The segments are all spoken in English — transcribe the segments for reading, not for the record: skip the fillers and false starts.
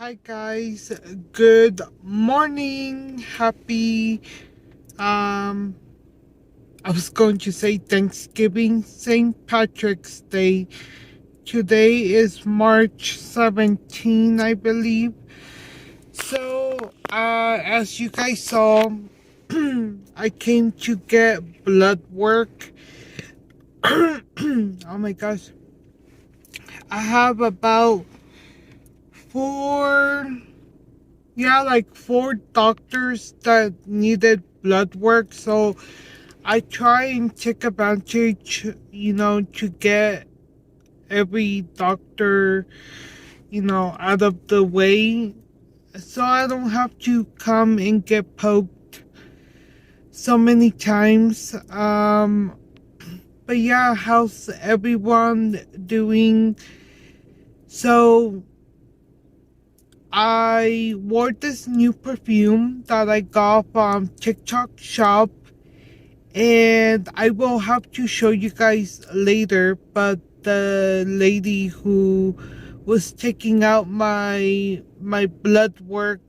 Hi guys, good morning. Happy I was going to say Thanksgiving, St. Patrick's Day. Today is March 17, I believe. So, as you guys saw, I came to get blood work. Oh my gosh. I have about four like four doctors that needed blood work, so I try and take advantage, to get every doctor, out of the way, so I don't have to come and get poked so many times. But yeah, how's everyone doing? So I wore this new perfume that I got from TikTok shop, and I will have to show you guys later, but the lady who was taking out my blood work,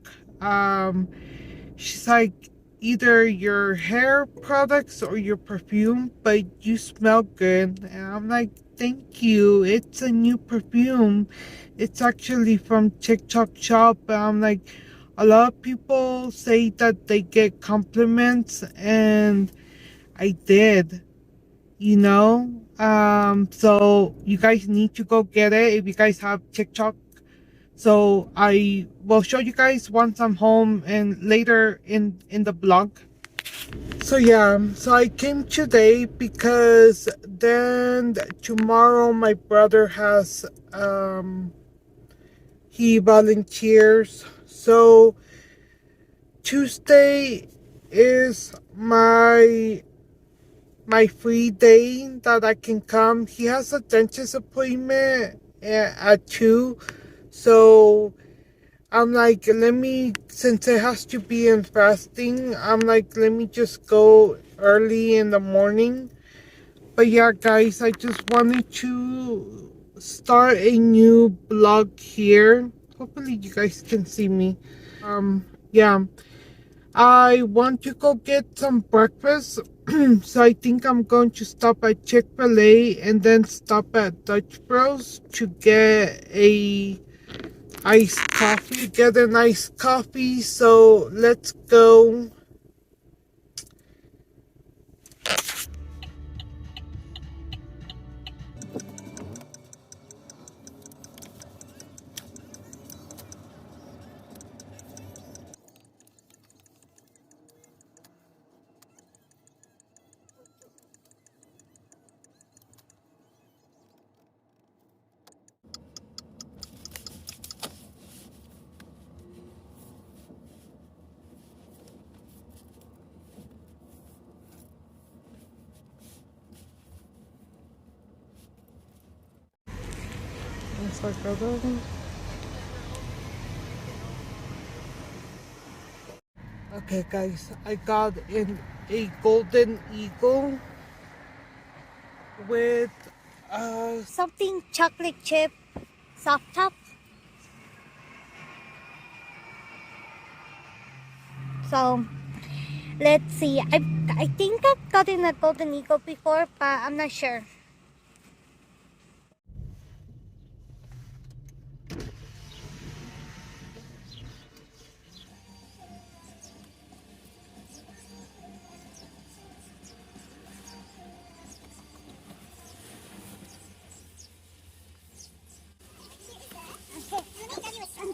she's like, either your hair products or your perfume, but you smell good. And I'm like, thank you, it's a new perfume. It's actually from TikTok shop. And I'm like, a lot of people say that they get compliments, and I did, so you guys need to go get it if you guys have TikTok. So I will show you guys once I'm home and later in the vlog. So yeah, so I came today because then tomorrow my brother has he volunteers. So Tuesday is my free day that I can come. He has a dentist appointment at 2. So I'm like, since it has to be in fasting, I'm like, let me just go early in the morning. But yeah, guys, I just wanted to start a new vlog here. Hopefully you guys can see me. Yeah. I want to go get some breakfast. So I think I'm going to stop at Chick-fil-A and then stop at Dutch Bros to get a iced coffee. Get an iced coffee. So let's go. It's like okay, guys, I got in a golden eagle with something chocolate chip soft top. So let's see. I think I've gotten a golden eagle before, but I'm not sure.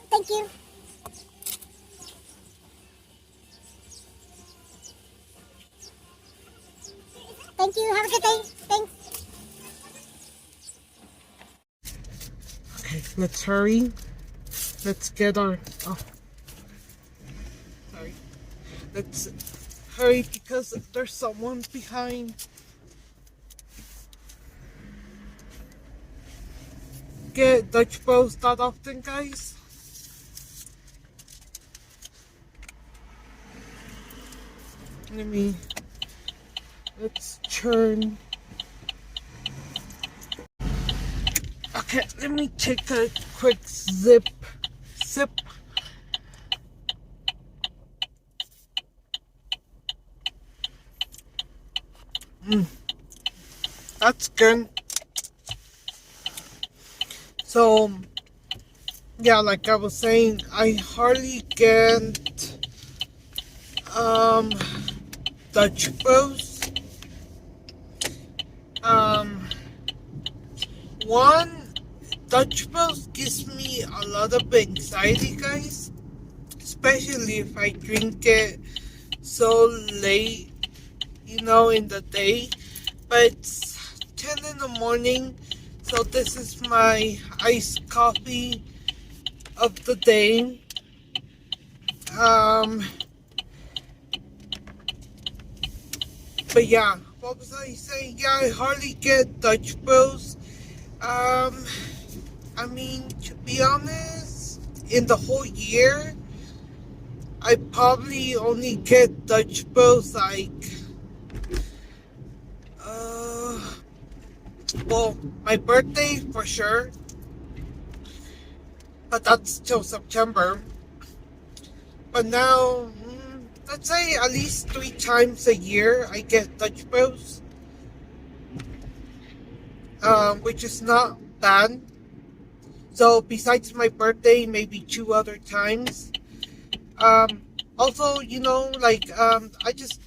Thank you. Thank you. Have a good day. Thanks. okay, let's hurry. Let's get our sorry. Let's hurry because there's someone behind. Get Dutch Bros that often, guys. Let's turn. Okay, let me take a quick sip. That's good. So, yeah, like I was saying, I hardly get um Dutch Bros. Um, one, Dutch Bros gives me a lot of anxiety, guys, especially if I drink it so late, in the day. But it's 10 in the morning, so this is my iced coffee of the day. Um, but yeah, what was I saying? Yeah, I hardly get Dutch Bros. Um, I mean, to be honest, in the whole year, I probably only get Dutch Bros like, uh, well, my birthday for sure, but that's till September. But now, let's say at least 3 times a year I get Dutch Bros, which is not bad. So besides my birthday, maybe 2 other times. Um, Also, I just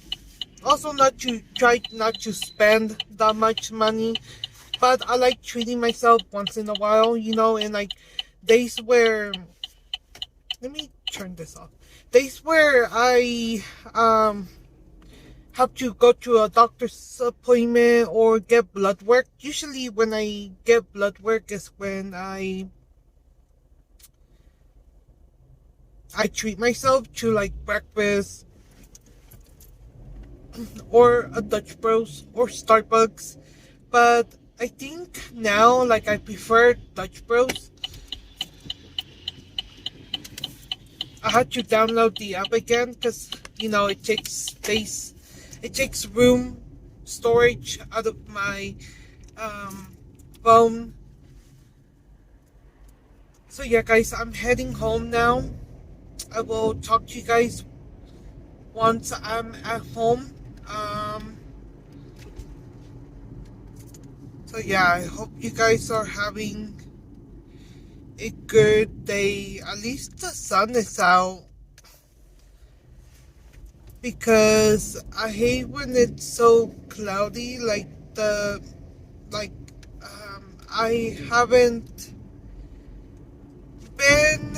also not to try not to spend that much money, but I like treating myself once in a while, and like days where, let me turn this off. Days where I have to go to a doctor's appointment or get blood work. Usually when I get blood work is when I treat myself to like breakfast or a Dutch Bros or Starbucks. But I think now, like, I prefer Dutch Bros. I had to download the app again because, it takes space, it takes room, storage out of my phone. So yeah, guys, I'm heading home now. I will talk to you guys once I'm at home. Um, so yeah, I hope you guys are having a good day. At least the sun is out, because I hate when it's so cloudy. Like I haven't been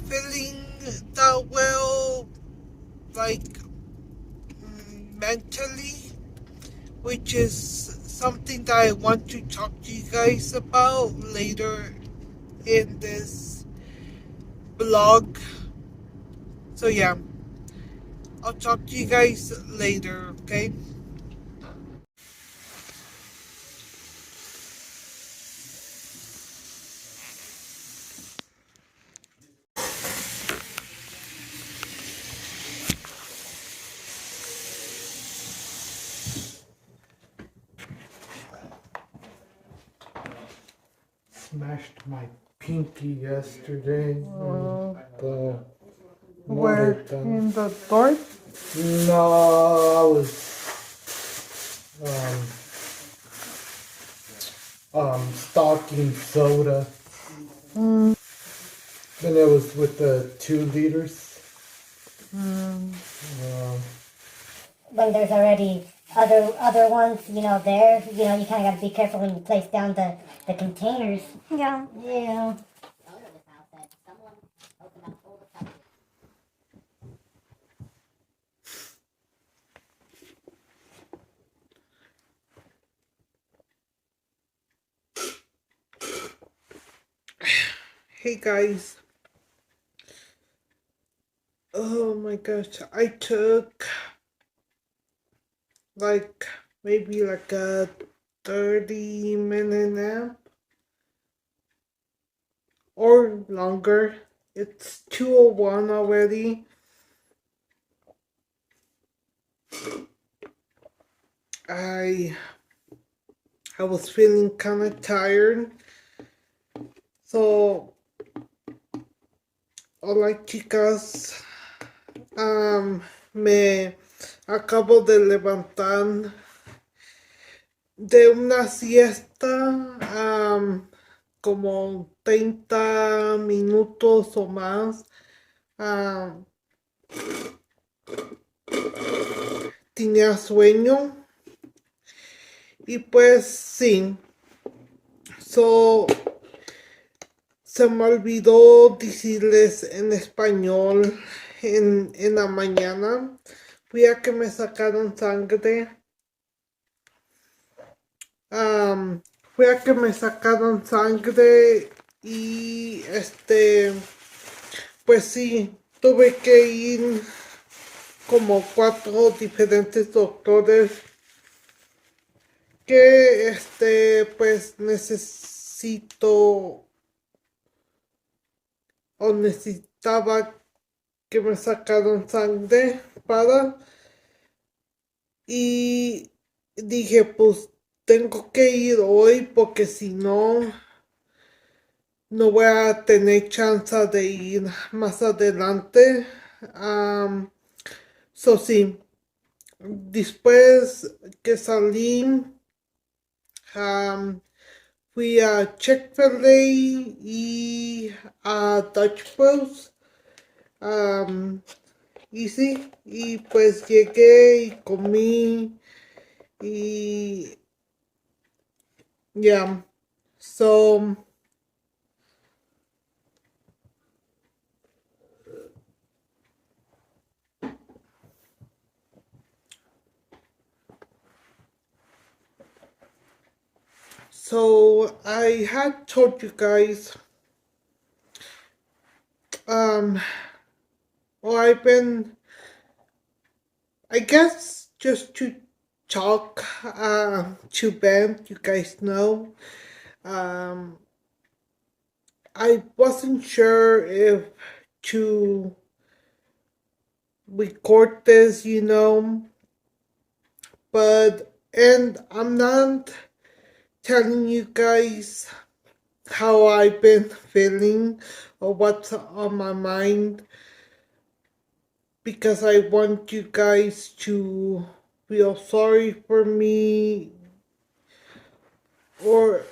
feeling that well, like, mentally, which is something that I want to talk to you guys about later in this blog. So yeah, I'll talk to you guys later, okay? Smashed my pinky yesterday. The where? In the door? No, I was stocking soda. And it was with the 2 liters. When there's already other ones, there, you kind of got to be careful when you place down the containers. Yeah. Yeah. Hey guys. Oh my gosh, I took like maybe like a 30-minute nap or longer. It's 2:01 already. I I was feeling kind of tired. So, hola chicas, me acabo de levantar de una siesta, como 30 minutos o más. am, Tenía sueño y pues sí, so, se me olvidó decirles en español en la mañana. Fui a que me sacaron sangre. am, Fui a que me sacaron sangre y pues sí, tuve que ir como 4 diferentes doctores que pues necesito o necesitaba que me sacaran sangre para, y dije pues tengo que ir hoy porque si no no voy a tener chance de ir más adelante. Um, sí, después que salí, um, fui a Chick-fil-A y a Dutch Bros. Um, y sí, y pues llegué y comí y yeah. So, I had told you guys, um, well, I've been, I guess, just to talk, to Ben, you guys know, um, I wasn't sure if to record this, and I'm not telling you guys how I've been feeling or what's on my mind because I want you guys to feel sorry for me or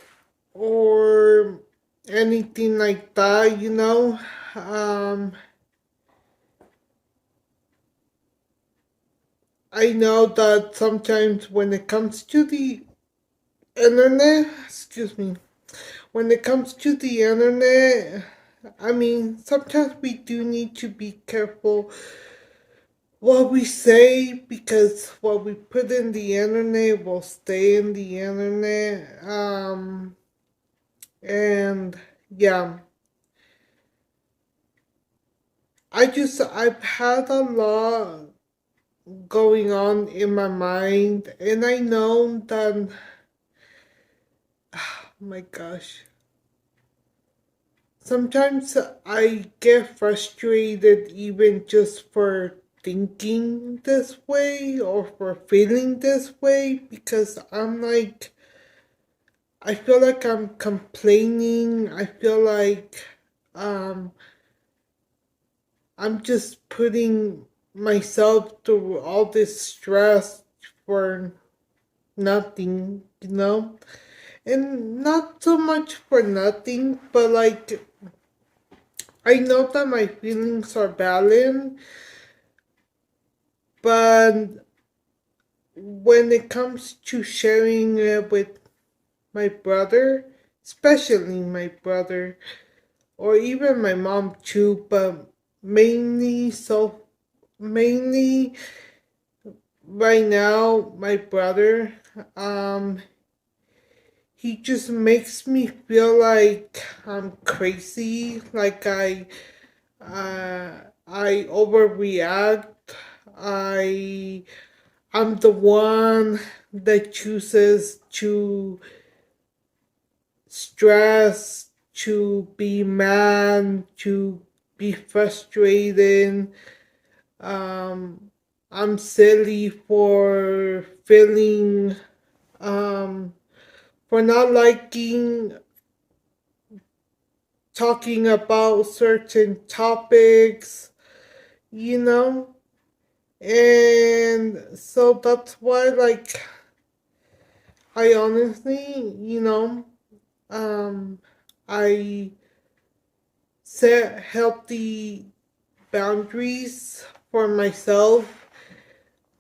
or anything like that. I know that sometimes when it comes to the internet, excuse me, when it comes to the internet, I mean, sometimes we do need to be careful what we say because what we put in the internet will stay in the internet. And yeah, I've had a lot going on in my mind, and I know that, oh my gosh, sometimes I get frustrated even just for thinking this way or for feeling this way because I'm like, I feel like I'm complaining. I feel like um, I'm just putting myself through all this stress for nothing. And not so much for nothing, but like I know that my feelings are valid, but when it comes to sharing it with my brother, especially my brother, or even my mom too, but mainly right now my brother, um he just makes me feel like I'm crazy, like I overreact. I I'm the one that chooses to stress, to be mad, to be frustrated. Um, I'm silly for feeling, for not liking talking about certain topics, you know? And so that's why, like, I honestly, I set healthy boundaries for myself.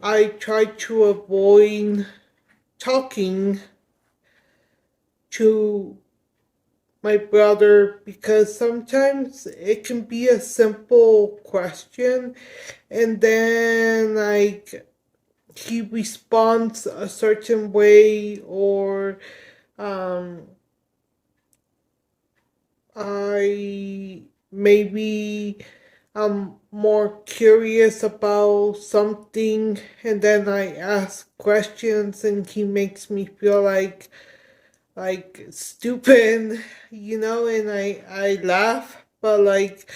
I try to avoid talking to my brother because sometimes it can be a simple question and then like he responds a certain way, or um I maybe I'm more curious about something and then I ask questions and he makes me feel like stupid, and I laugh, but like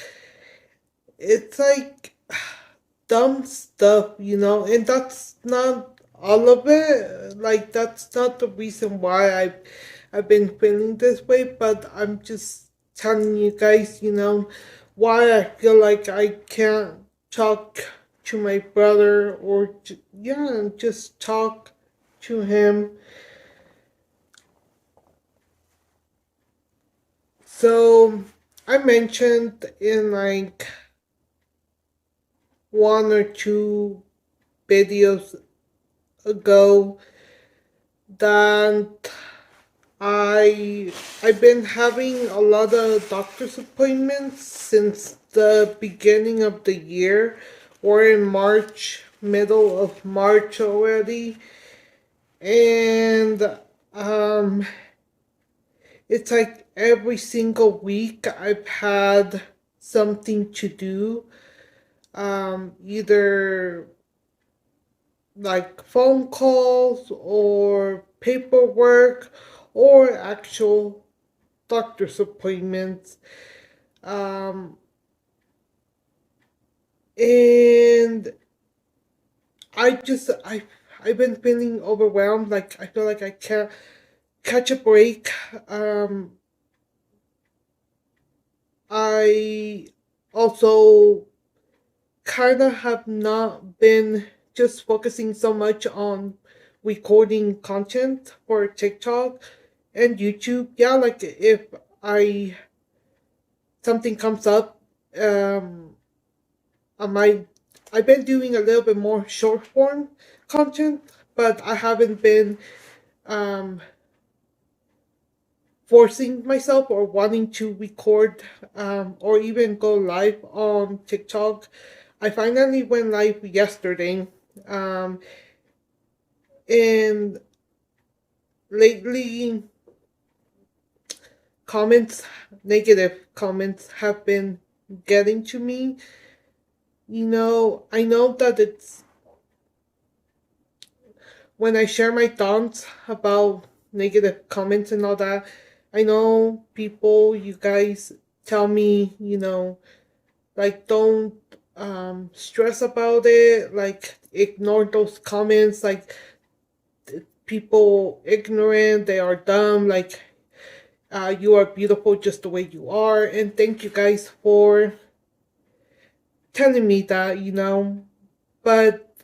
it's like dumb stuff, and that's not all of it. Like that's not the reason why I've been feeling this way, but I'm just telling you guys, why I feel like I can't talk to my brother or yeah, just talk to him. So I mentioned in like one or two videos ago that I've been having a lot of doctor's appointments since the beginning of the year. We're in March, middle of March already, and um, it's like every single week I've had something to do, either like phone calls or paperwork or actual doctor's appointments. Um, and I've been feeling overwhelmed. Like I feel like I can't catch a break. I also kind of have not been just focusing so much on recording content for TikTok and YouTube. Yeah, like if I something comes up, um, I might. I've been doing a little bit more short form content, but I haven't been um, forcing myself or wanting to record or even go live on TikTok. I finally went live yesterday, um, and lately comments, negative comments, have been getting to me. I know that it's when I share my thoughts about negative comments and all that. I know people, you guys tell me, like don't stress about it, like ignore those comments, like people ignorant, they are dumb, like you are beautiful just the way you are. And thank you guys for telling me that, but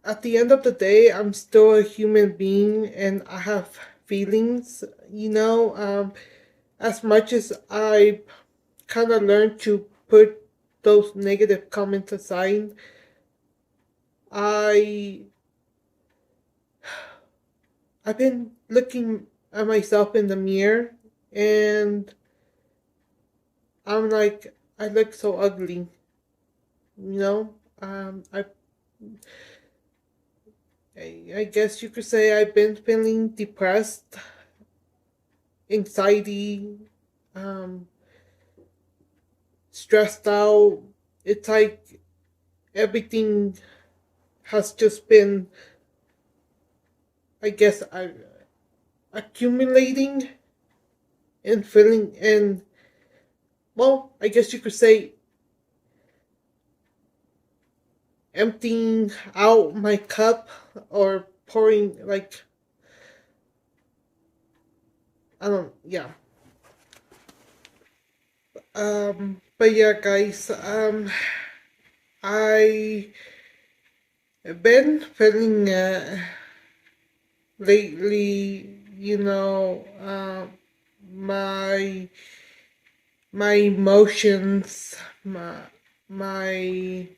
at the end of the day, I'm still a human being and I have feelings, as much as I kind of learned to put those negative comments aside. I I've been looking at myself in the mirror and I'm like, I look so ugly, you know. I guess you could say I've been feeling depressed, anxiety, um, stressed out. It's like everything has just been, I guess, accumulating and feeling, and well, I guess you could say emptying out my cup or pouring, like, I don't, yeah. But yeah, guys, I been feeling lately, my my emotions, my mind,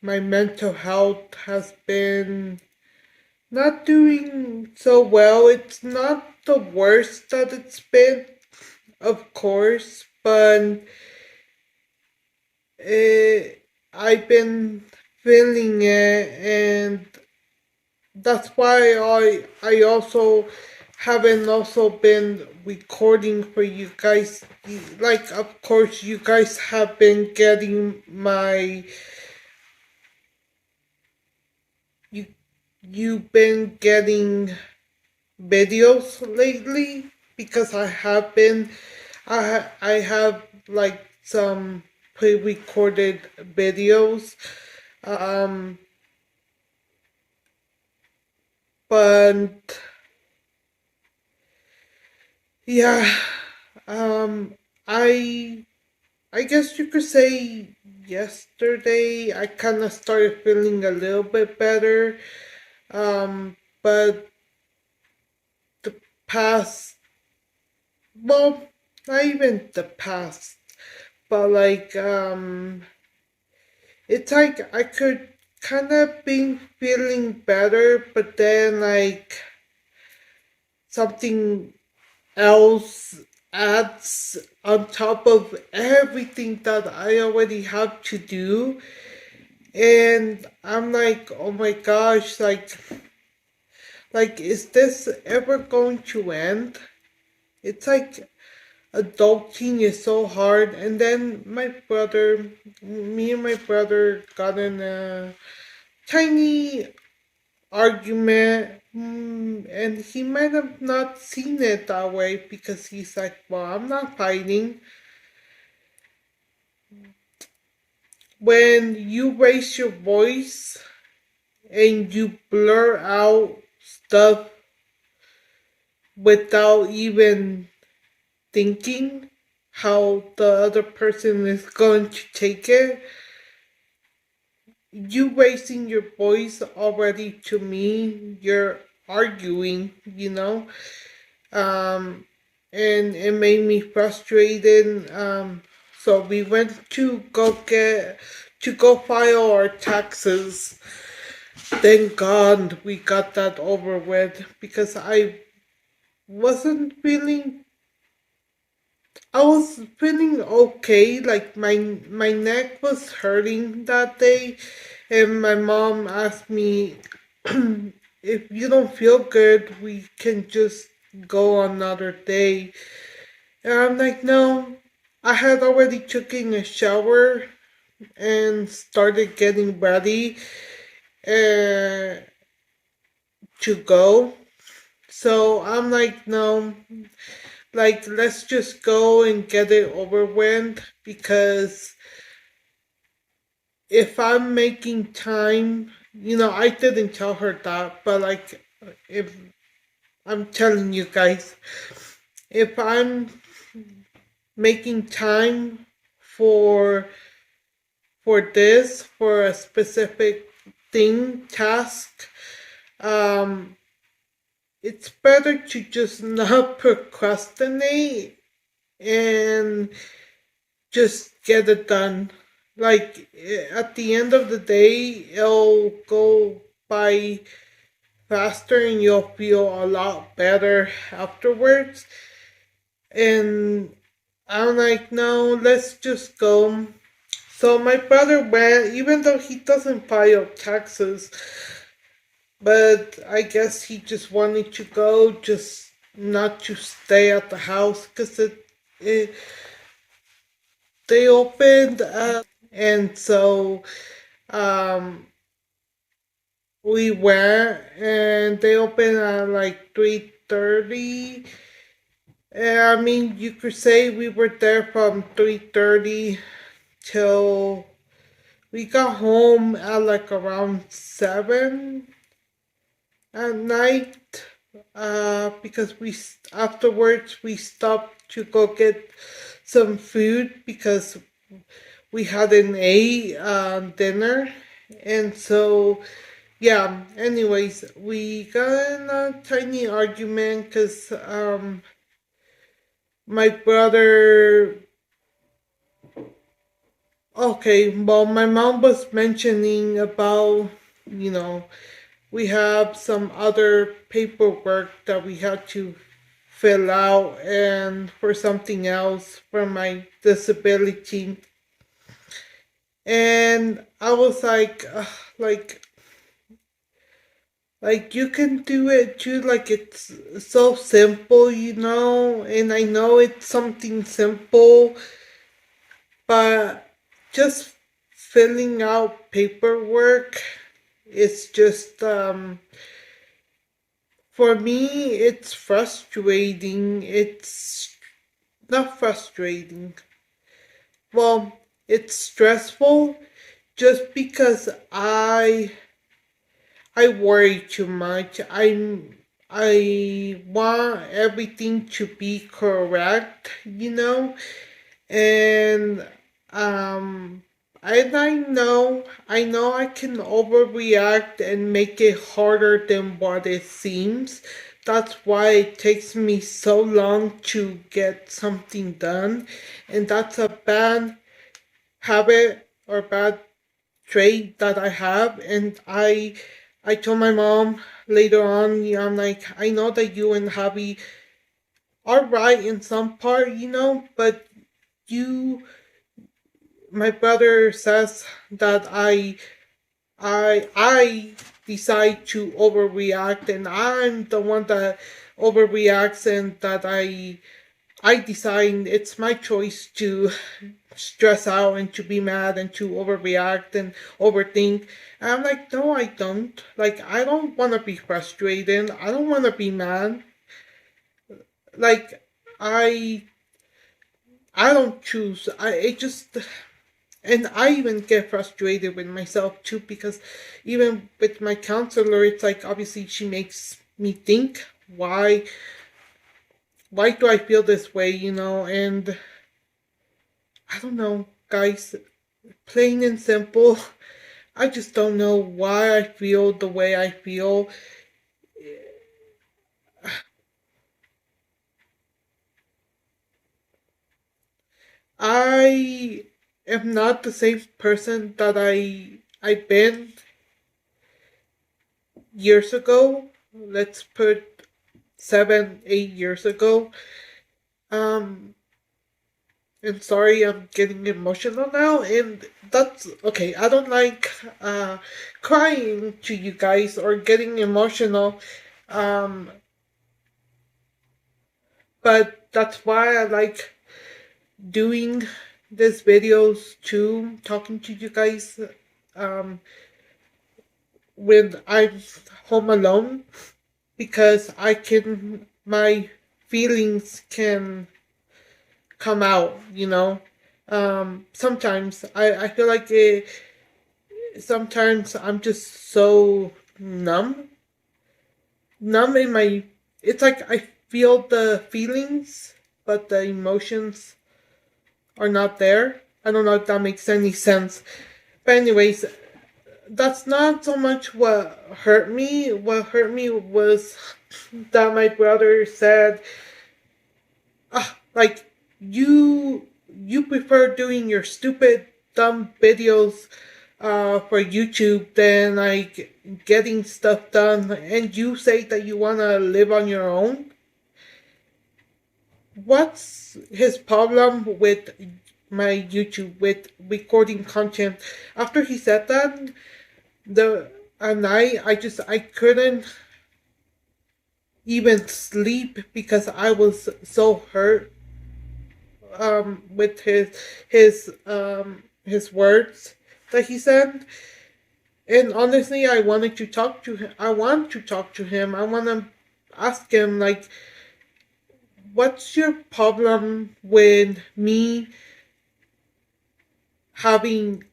my mental health has been not doing so well. It's not the worst that it's been, of course, but I've been feeling it, and that's why I also haven't also been recording for you guys. Like, of course, you guys have been getting my you you've been getting videos lately because I have like some pre-recorded videos, um but yeah, um I I guess you could say yesterday I kind of started feeling a little bit better, but the past, well, not even the past, but like, it's like I could kind of be feeling better, but then like something else adds on top of everything that I already have to do. And I'm like, oh my gosh, like is this ever going to end? It's like adulting is so hard. And then me and my brother got in a tiny argument, and he might have not seen it that way because he's like, well, I'm not fighting. When you raise your voice and you blur out stuff without even thinking how the other person is going to take it, you raising your voice already, to me, you're arguing, um, and it made me frustrated. So we went to go file our taxes. Thank God we got that over with because wasn't feeling I was feeling okay. Like my neck was hurting that day, and my mom asked me, if you don't feel good, we can just go another day. And I'm like, no. I had already taken a shower and started getting ready uh, to go. So I'm like, no, like let's just go and get it over with, because if I'm making time, I didn't tell her that, but like, if I'm telling you guys, if I'm making time for for a specific task, um it's better to just not procrastinate and just get it done. Like, at the end of the day, it'll go by faster and you'll feel a lot better afterwards. And I'm like, no, let's just go. So my brother went, even though he doesn't file taxes, but I guess he just wanted to go, just not to stay at the house, because it they opened, and so um we went, and they opened at like 3:30. I mean, you could say we were there from 3:30 till we got home at like around 7 at night, because afterwards we stopped to go get some food because we hadn't ate dinner, and so yeah, anyways, we got in a tiny argument because my brother. Okay, well, my mom was mentioning about, you know, we have some other paperwork that we had to fill out and for something else for my disability. And I was like, like you can do it too, like it's so simple, and I know it's something simple, but just filling out paperwork is just for me it's frustrating. It's not frustrating. Well, it's stressful just because I worry too much. I want everything to be correct, and um I know I can overreact and make it harder than what it seems. That's why it takes me so long to get something done, and that's a bad habit or bad trait that I have. And I told my mom later on, I'm like, I know that you and Javi are right in some part, but you my brother says that I decide to overreact, and I'm the one that overreacts, and that I decide it's my choice to stress out and to be mad and to overreact and overthink. And I'm like, no, I don't. Like, I don't want to be frustrated. I don't want to be mad. Like, I I don't choose. It just. And I even get frustrated with myself too, because even with my counselor, it's like obviously she makes me think, why do I feel this way, and I don't know, guys, plain and simple, I just don't know why I feel the way I feel. I am not the same person that I've been years ago. Let's put 7, 8 years ago. Um, and sorry, I'm getting emotional now, and that's okay. I don't like crying to you guys or getting emotional, um, but that's why I like doing these videos too, talking to you guys um, when I'm home alone, because my feelings can come out, sometimes I feel like sometimes I'm just so numb in my, it's like I feel the feelings, but the emotions are not there. I don't know if that makes any sense. But anyways, that's not so much what hurt me. What hurt me was that my brother said, like, you prefer doing your stupid dumb videos for YouTube than like getting stuff done, and you say that you want to live on your own. What's his problem with my YouTube, with recording content? After he said that, the and I couldn't even sleep because I was so hurt with his words that he said. And honestly, I wanted to talk to him. I want to talk to him. I want to ask him, like, what's your problem with me having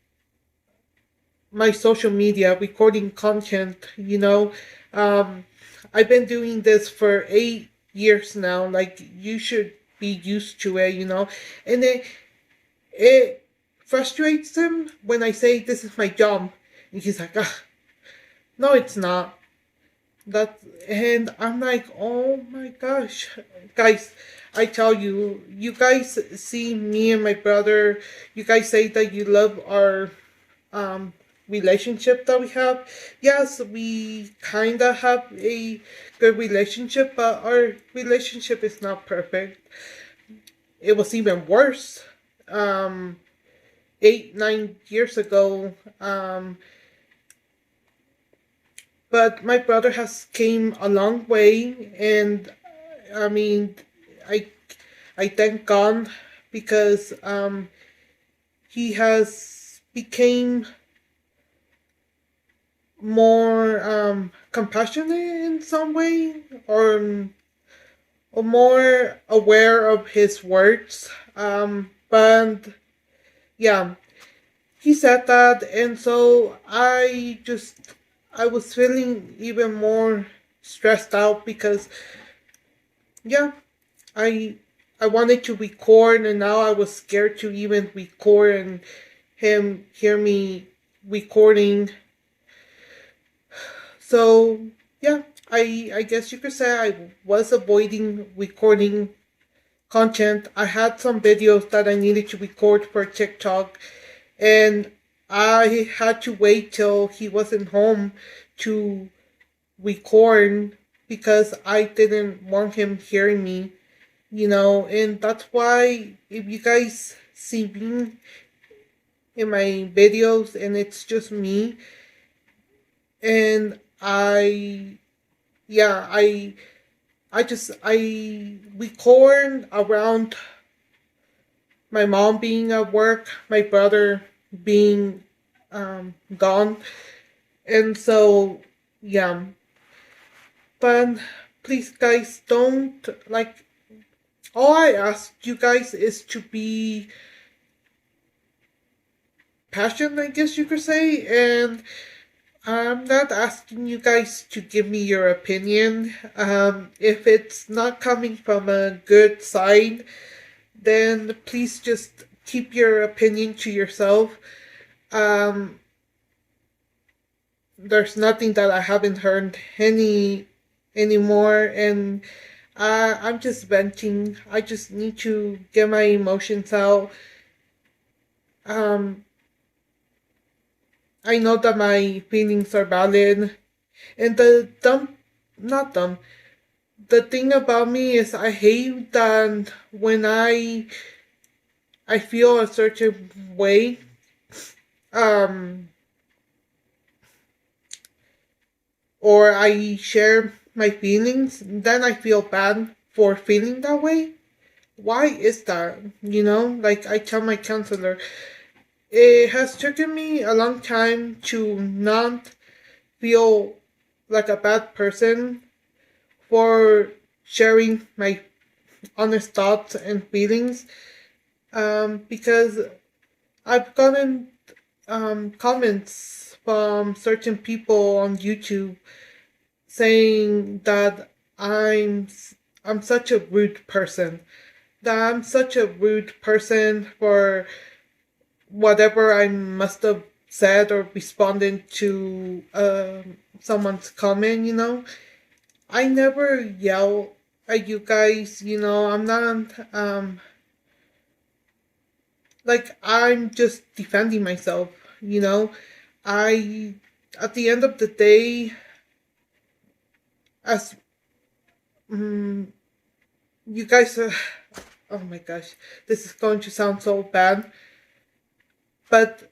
my social media, recording content, I've been doing this for 8 years now. Like, you should be used to it, and it frustrates him when I say this is my job, and he's like, No, it's not. That and I'm like, oh my gosh, guys! I tell you, you guys see me and my brother. You guys say that you love our um relationship that we have. Yes, we kind of have a good relationship, but our relationship is not perfect. It was even worse. Um, 8 9 years ago. But my brother has came a long way, and I mean, I I thank God because he has became more compassionate in some way, or more aware of his words. But yeah, he said that, and so I was feeling even more stressed out because yeah, I I wanted to record, and now I was scared to even record and him hear me recording. So yeah, I guess you could say I was avoiding recording content. I had some videos that I needed to record for TikTok, and I had to wait till he wasn't home to record because I didn't want him hearing me, and that's why if you guys see me in my videos and it's just me, and yeah, I record around my mom being at work, my brother being gone, and so yeah. But please, guys, don't like. All I ask you guys is to be passionate, I guess you could say, and I'm not asking you guys to give me your opinion. If it's not coming from a good side, then please just keep your opinion to yourself. Um, there's nothing that I haven't heard anymore, and I'm just venting. I just need to get my emotions out. Um, I know that my feelings are valid, and not dumb. The thing about me is I hate that when I feel a certain way, um, or I share my feelings, then I feel bad for feeling that way. Why is that? Like I tell my counselor, it has taken me a long time to not feel like a bad person for sharing my honest thoughts and feelings, because I've gotten comments from certain people on YouTube saying that I'm such a rude person. That I'm such a rude person for whatever I must have said or responded to someone's comment. I never yell at you guys. I'm not like I'm just defending myself. I At the end of the day, as you guys oh my gosh, this is going to sound so bad, but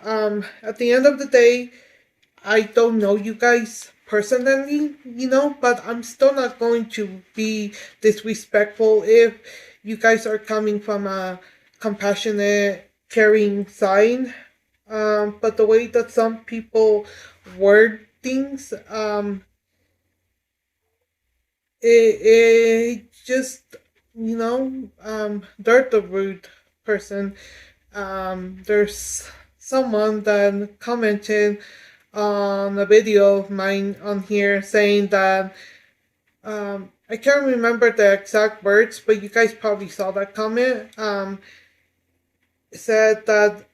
at the end of the day, I don't know you guys personally, but I'm still not going to be disrespectful if you guys are coming from a compassionate, caring side. But the way that some people word things, it just, they're the rude person. There's someone that commented on a video of mine on here saying that I can't remember the exact words, but you guys probably saw that comment. Said that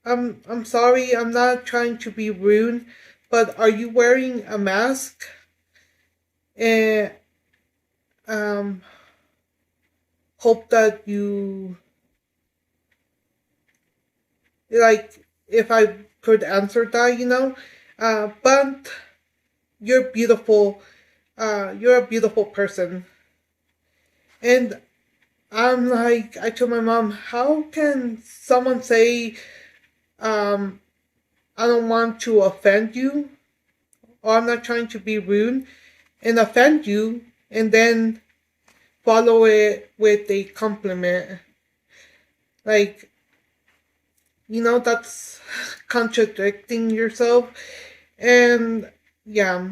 I'm sorry, I'm not trying to be rude, but are you wearing a mask? And um hope that you like if I could answer that, but you're beautiful. You're a beautiful person. And I'm like, I told my mom, how can someone say, um, I don't want to offend you, or I'm not trying to be rude, and offend you, and then follow it with a compliment? Like, that's contradicting yourself. And yeah.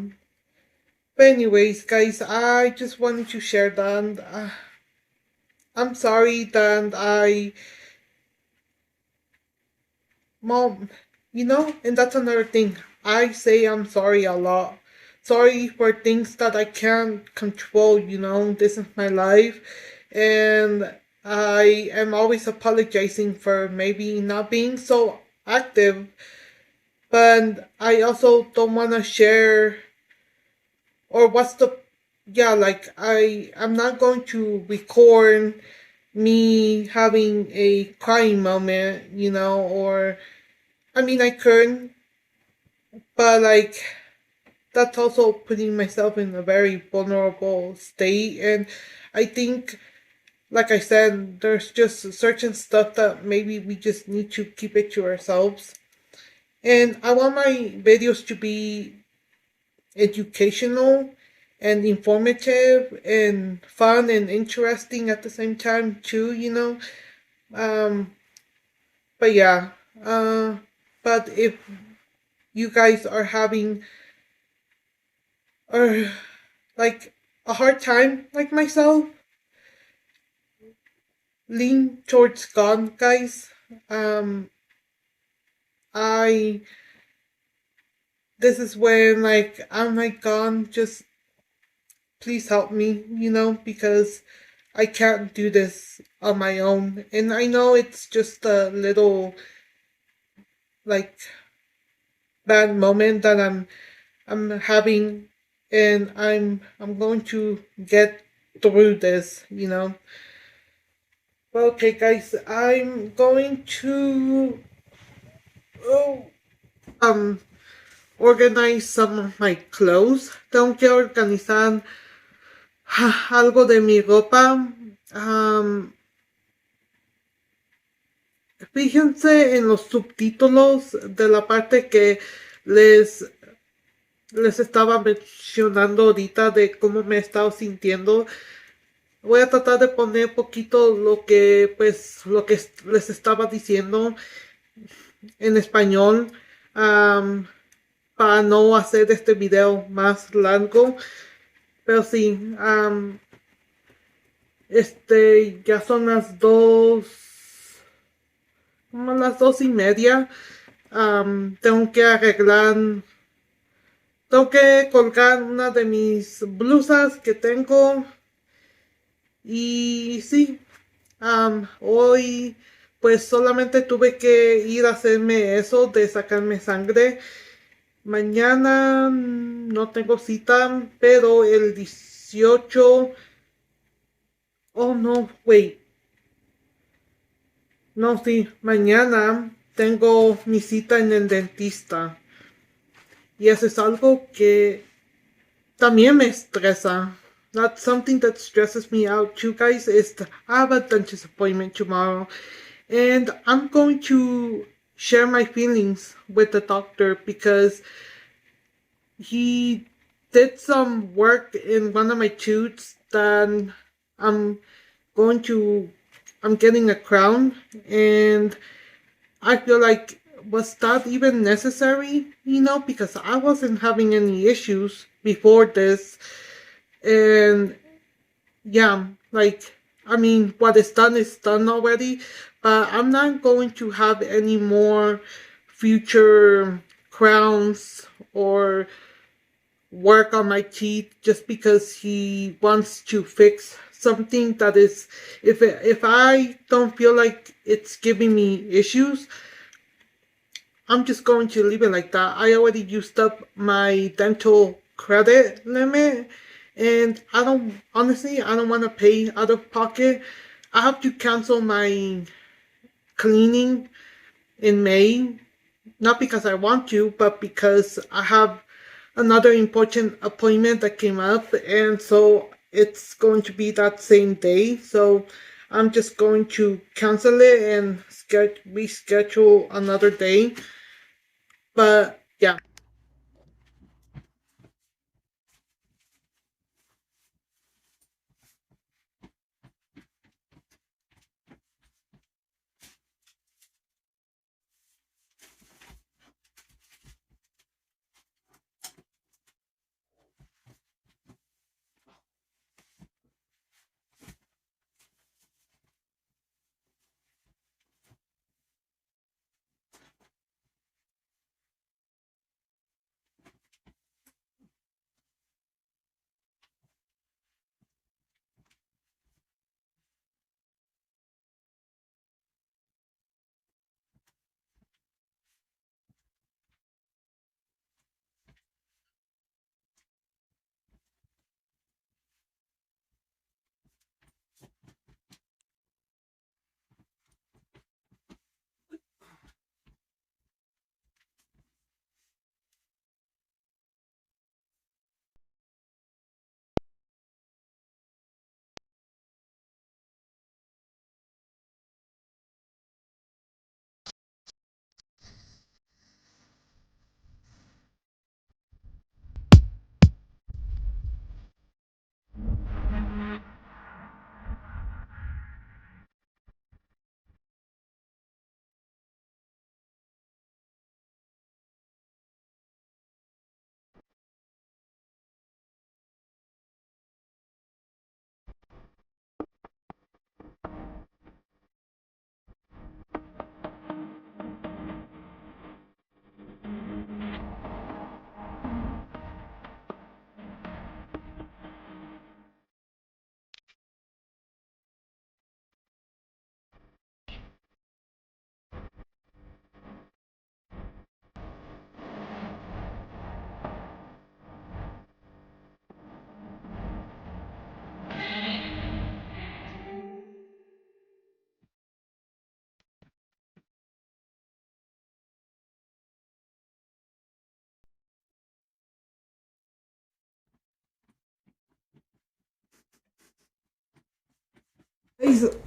But anyways, guys, I just wanted to share that. I'm sorry that Mom, and that's another thing. I say I'm sorry a lot. Sorry for things that I can't control, This is my life. And I am always apologizing for maybe not being so active. But I also don't want to share, or what's the, yeah, like I'm not going to record me having a crying moment, or I mean, I could, but like that's also putting myself in a very vulnerable state. And I think, like I said, there's just certain stuff that maybe we just need to keep it to ourselves. And I want my videos to be educational and informative and fun and interesting at the same time too, Um, but yeah, but if you guys are having or like a hard time like myself, lean towards God, guys. Um, I this is when like I'm like God, just please help me, because I can't do this on my own. And I know it's just a little like bad moment that I'm having, and I'm going to get through this. Well, okay, guys, I'm going to oh, um organize some of my clothes. Tengo que organizar algo de mi ropa. Fíjense en los subtítulos de la parte que les, les estaba mencionando ahorita de cómo me he estado sintiendo. Voy a tratar de poner poquito lo que les estaba diciendo en español, para no hacer este video más largo. Pero sí, ya son como las 2:30. Tengo que colgar una de mis blusas que tengo. Y sí, hoy pues solamente tuve que ir a hacerme eso de sacarme sangre. Mañana no tengo cita, pero el 18... Oh, no, wait. No, sí, mañana tengo mi cita en el dentista. Y eso es algo que también me estresa. That's something that stresses me out too, guys, is to have a dentist appointment tomorrow. And I'm going to share my feelings with the doctor because he did some work in one of my tooths that I'm I'm getting a crown, and I feel like, was that even necessary? Because I wasn't having any issues before this. And yeah, like, I mean, what is done already, but I'm not going to have any more future crowns or work on my teeth just because he wants to fix something that is, if I don't feel like it's giving me issues, I'm just going to leave it like that. I already used up my dental credit limit, and I don't want to pay out of pocket. I have to cancel my cleaning in May, not because I want to, but because I have another important appointment that came up, and so it's going to be that same day. So I'm just going to cancel it and reschedule another day. But yeah.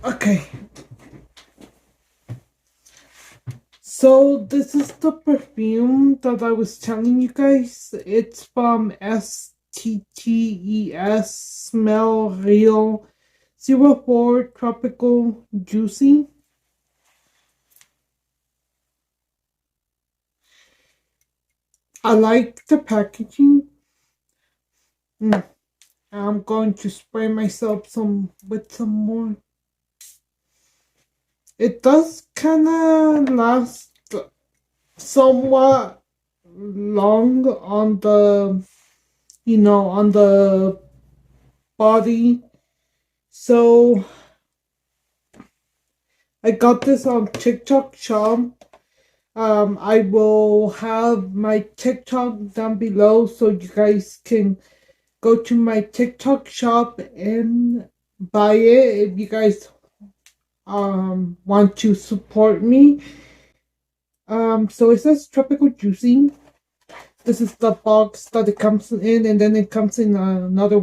Okay. So this is the perfume that I was telling you guys. It's from STTES Smell Real 04 Tropical Juicy. I like the packaging. I'm going to spray myself with some more. It does kind of last somewhat long on the body. So I got this on TikTok shop. I will have my TikTok down below so you guys can go to my TikTok shop and buy it if you guys want to support me. So it says tropical juicy. This is the box that it comes in, and then it comes in another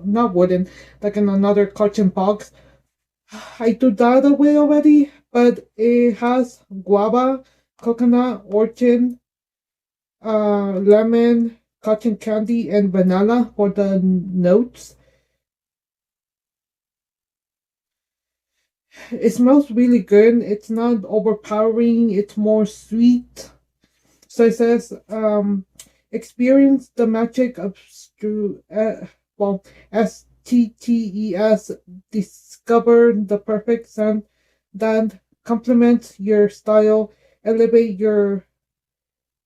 not wooden, like in another carton box. I threw that away already, but it has guava, coconut, orchid, lemon, cotton candy, and vanilla for the notes. It smells really good. It's not overpowering. It's more sweet. So it says, experience the magic of STTES, discover the perfect scent that complements your style, elevate your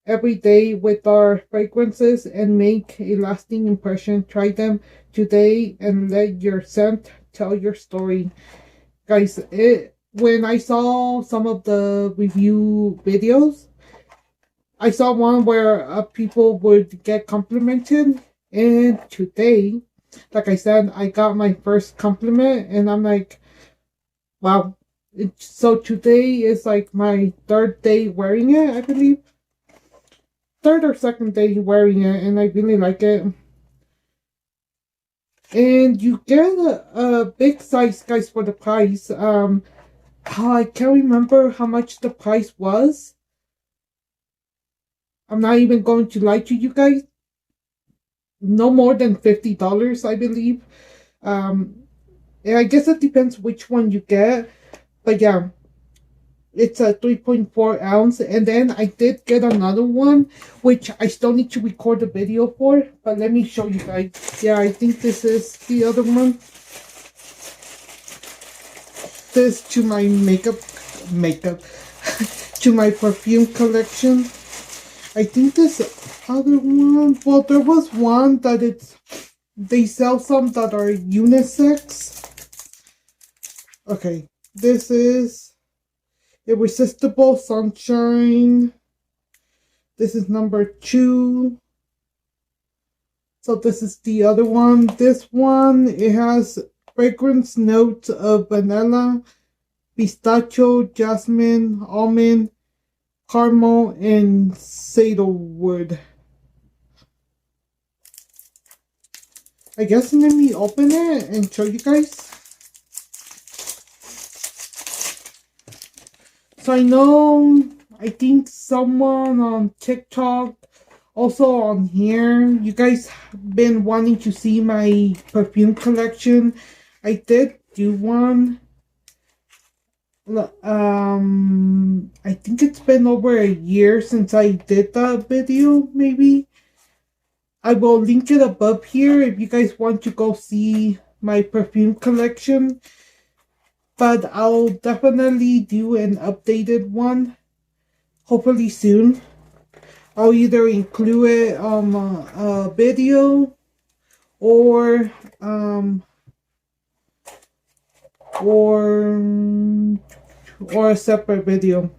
everyday with our fragrances, and make a lasting impression. Try them today and let your scent tell your story. Guys, when I saw some of the review videos, I saw one where people would get complimented, and today, like I said, I got my first compliment, and I'm like, wow. So today is like my third day wearing it, I believe. Third or second day wearing it, and I really like it. And you get a big size, guys, for the price. I can't remember how much the price was. I'm not even going to lie to you guys. No more than $50, I believe. And I guess it depends which one you get. But yeah, it's a 3.4 ounce. And then I did get another one, which I still need to record a video for. But let me show you guys. Yeah, I think this is the other one. This to my makeup, to my perfume collection. I think this other one, well, there was one that they sell some that are unisex. Okay, this is Irresistible Sunshine. This is number 2. So this is the other one. This one, it has fragrance notes of vanilla, pistachio, jasmine, almond, caramel, and cedarwood. I guess let me open it and show you guys. So I think someone on TikTok, also on here, you guys have been wanting to see my perfume collection. I did do one. I think it's been over a year since I did that video, maybe. I will link it above here if you guys want to go see my perfume collection. But I'll definitely do an updated one, hopefully soon. I'll either include it on a video or a separate video.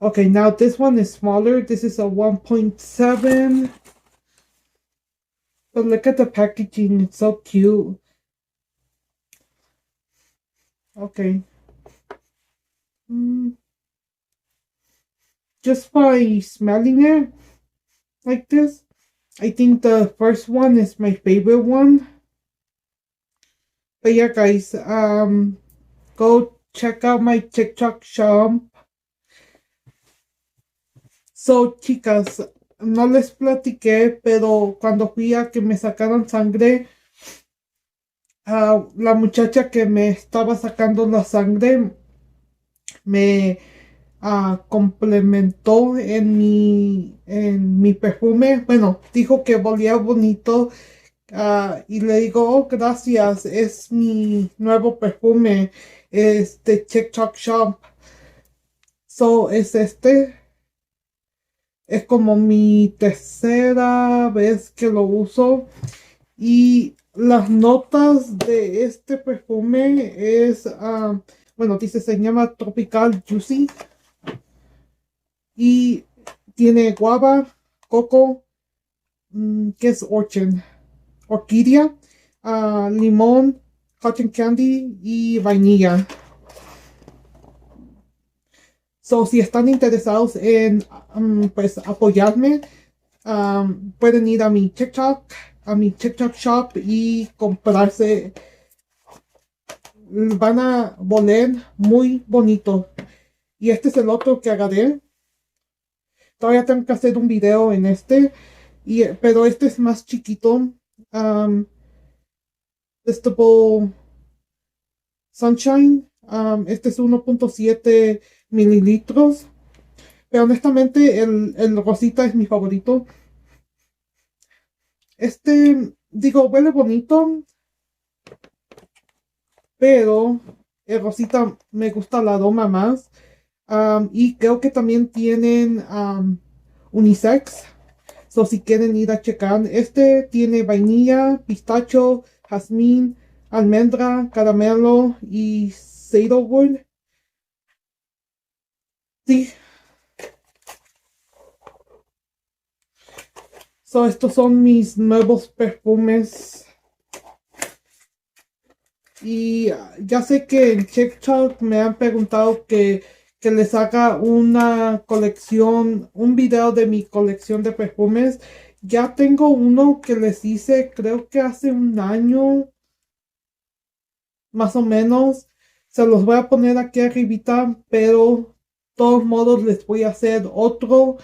Okay, now this one is smaller. This is a 1.7. But look at the packaging. It's so cute. Okay. Just by smelling it like this, I think the first one is my favorite one. But yeah, guys, go check out my TikTok shop. So, chicas, no les platiqué, pero cuando fui a que me sacaron sangre, la muchacha que me estaba sacando la sangre me complementó en mi perfume. Bueno, dijo que olía bonito. Y le digo, oh, gracias, es mi nuevo perfume, es de TikTok Shop. So, es como mi tercera vez que lo uso. Y las notas de este perfume es, bueno, dice, se llama Tropical Juicy. Y tiene guava, coco, que es orquídea, limón, cotton candy y vainilla. So, si están interesados en pues apoyarme, pueden ir a mi TikTok shop y comprarse. Van a oler muy bonito. Y este es el otro que agarré. Todavía tengo que hacer un video en pero este es más chiquito. Irresistible Sunshine. Este es 1.7 mililitros. Pero honestamente el rosita es mi favorito. Huele bonito. Pero el rosita me gusta la aroma más. Y creo que también tienen unisex. So, si quieren ir a checar, tiene vainilla, pistacho, jazmín, almendra, caramelo y cedarwood. Sí. So, estos son mis nuevos perfumes. Y ya sé que en TikTok me han preguntado que les haga una colección, un video de mi colección de perfumes. Ya tengo uno que les hice, creo que hace un año, más o menos. Se los voy a poner aquí arribita, pero de todos modos les voy a hacer otro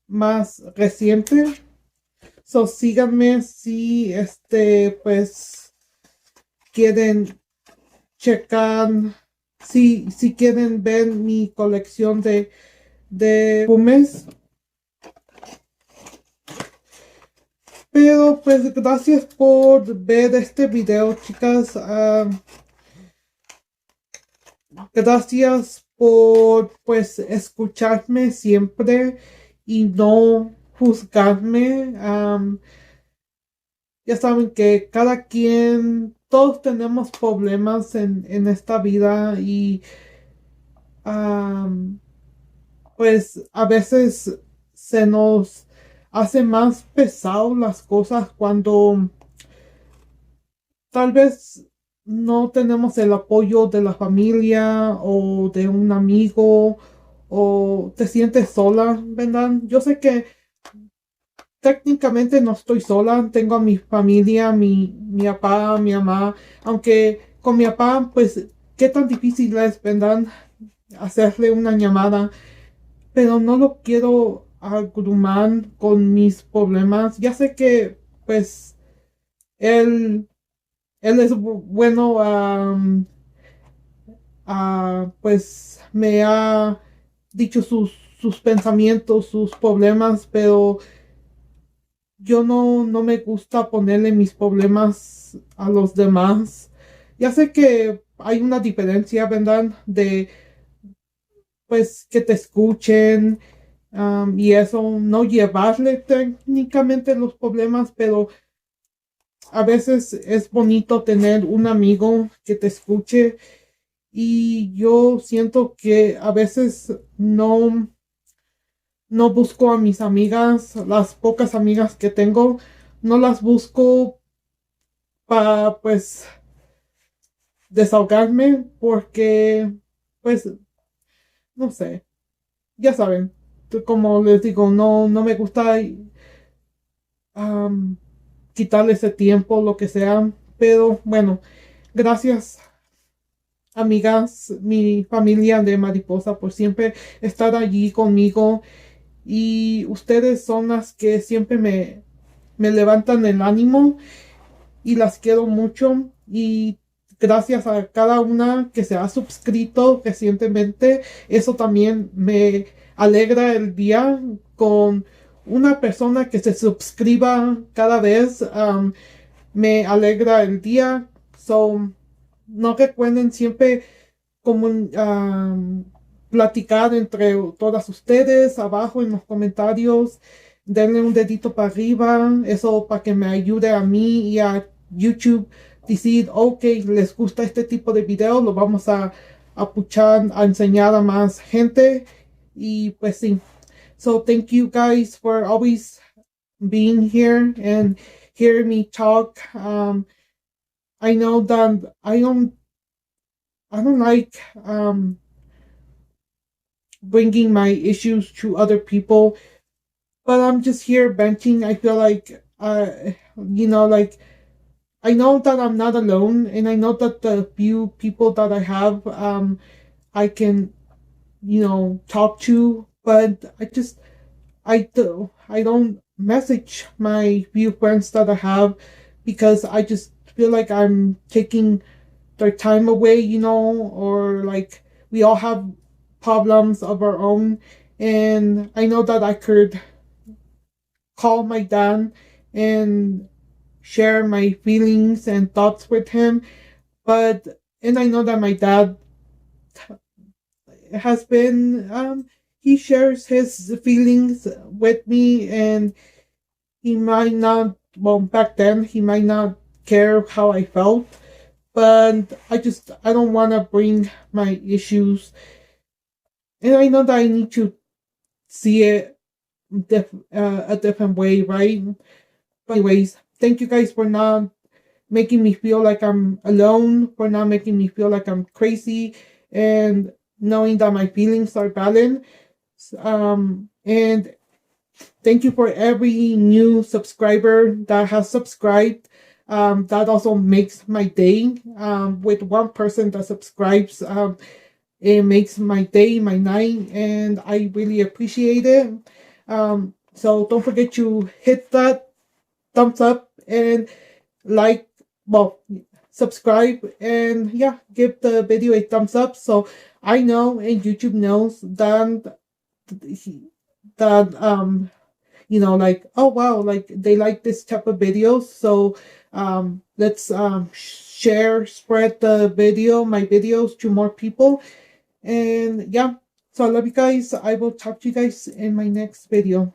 más reciente. So síganme si pues quieren checar, si quieren ver mi colección de perfumes. Pero pues gracias por ver este video, chicas. Gracias por pues escucharme siempre y no juzgarme. Ya saben que cada quien, todos tenemos problemas en esta vida y pues a veces se nos hace más pesado las cosas cuando tal vez no tenemos el apoyo de la familia o de un amigo o te sientes sola, ¿verdad? Yo sé que técnicamente no estoy sola, tengo a mi familia, mi papá, mi mamá, aunque con mi papá, pues, qué tan difícil es, ¿verdad? Hacerle una llamada, pero no lo quiero abrumar con mis problemas. Ya sé que, pues, él, él es bueno, pues, me ha dicho sus pensamientos, sus problemas, pero yo no me gusta ponerle mis problemas a los demás. Ya sé que hay una diferencia, ¿verdad? De, pues, que te escuchen, y eso, no llevarle técnicamente los problemas, pero a veces es bonito tener un amigo que te escuche y yo siento que a veces no busco a mis amigas, las pocas amigas que tengo, no las busco para pues desahogarme porque pues no sé, ya saben, como les digo, no me gusta um, quitarle ese tiempo, lo que sea, pero bueno, gracias amigas, mi familia de mariposa por siempre estar allí conmigo y ustedes son las que siempre me levantan el ánimo y las quiero mucho y gracias a cada una que se ha suscrito recientemente, eso también me alegra el día con una persona que se suscriba cada vez, me alegra el día. So, no recuerden siempre como platicar entre todas ustedes abajo en los comentarios, denle un dedito para arriba, eso para que me ayude a mí y a YouTube decir, ok, les gusta este tipo de video, lo vamos a puchar, a enseñar a más gente y pues sí. So thank you guys for always being here and hearing me talk. I know that I don't like bringing my issues to other people, but I'm just here venting. I feel like, like I know that I'm not alone, and I know that the few people that I have, I can, talk to, but I don't message my few friends that I have because I just feel like I'm taking their time away, or like we all have problems of our own. And I know that I could call my dad and share my feelings and thoughts with him. And I know that my dad has been, he shares his feelings with me, and he might not, well, back then, he might not care how I felt, but I don't want to bring my issues. And I know that I need to see it a different way, right? But anyways, thank you guys for not making me feel like I'm alone, for not making me feel like I'm crazy, and knowing that my feelings are valid. And thank you for every new subscriber that has subscribed. That also makes my day. With one person that subscribes, it makes my day, my night, and I really appreciate it. So don't forget to hit that thumbs up and like, well, subscribe, and yeah, give the video a thumbs up so I know and YouTube knows that like, oh wow, like they like this type of videos. So let's spread my videos to more people. And yeah, so I love you guys. I will talk to you guys in my next video.